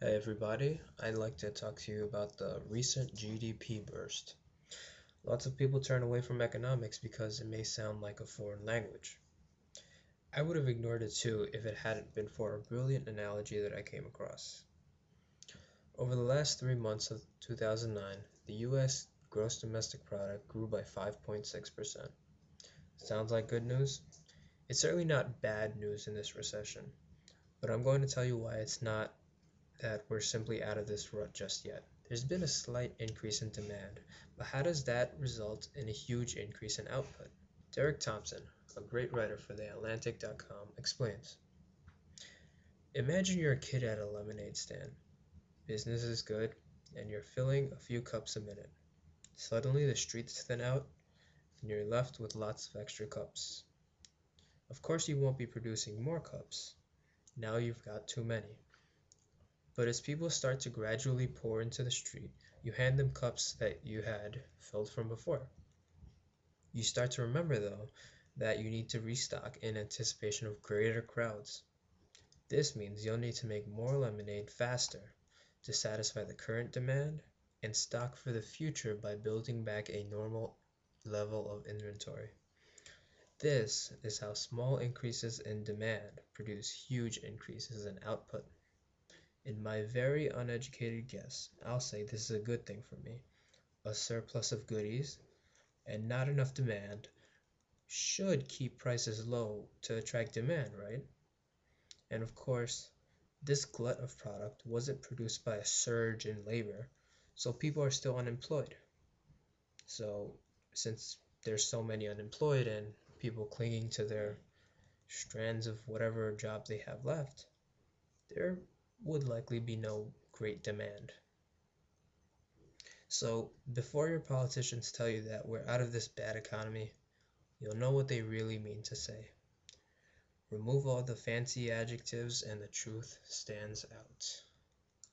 Hey everybody, I'd like to talk to you about the recent GDP burst. Lots of people turn away from economics because it may sound like a foreign language. I would have ignored it too if it hadn't been for a brilliant analogy that I came across. Over the last 3 months of 2009, the US gross domestic product grew by 5.6%. Sounds like good news? It's certainly not bad news in this recession, but I'm going to tell you why it's not that we're simply out of this rut just yet. There's been a slight increase in demand, but how does that result in a huge increase in output? Derek Thompson, a great writer for TheAtlantic.com, explains. Imagine you're a kid at a lemonade stand. Business is good, and you're filling a few cups a minute. Suddenly the streets thin out, and you're left with lots of extra cups. Of course you won't be producing more cups. Now you've got too many. But as people start to gradually pour into the street, you hand them cups that you had filled from before. You start to remember, though, that you need to restock in anticipation of greater crowds. This means you'll need to make more lemonade faster to satisfy the current demand and stock for the future by building back a normal level of inventory. This is how small increases in demand produce huge increases in output. In my very uneducated guess, I'll say this is a good thing for me. A surplus of goodies and not enough demand should keep prices low to attract demand, right? And of course, this glut of product wasn't produced by a surge in labor, so people are still unemployed. So, since there's so many unemployed and people clinging to their strands of whatever job they have left, there would likely be no great demand. So, before your politicians tell you that we're out of this bad economy, you'll know what they really mean to say. Remove all the fancy adjectives and the truth stands out.